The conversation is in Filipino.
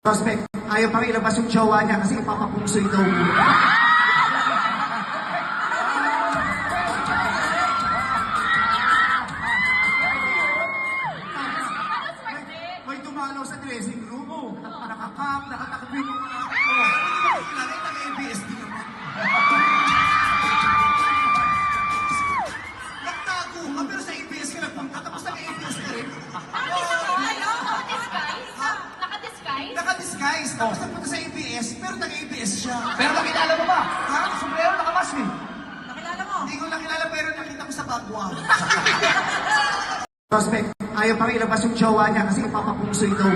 Prospect, ayaw pang ilabas yung jowa niya kasi ipapapungsoy daw. May dumalaw sa dressing room, oh. Nakakap, nakatakbo yung mga... Taga-ABS din naman. Nagtago ka, pero sa ABS ka nagpunta, tapos taga-ABS ka rin. Naka-disguise, tapos nagpunta sa ABS, pero taga-ABS siya. Pero nakilala mo ba? Ha? Sombrero nakamas eh. Nakilala mo? Hindi ko nakilala, pero nakita ko sa bagwa. Prospect, ayaw pang ilabas yung jowa niya kasi ipapapungsoy daw.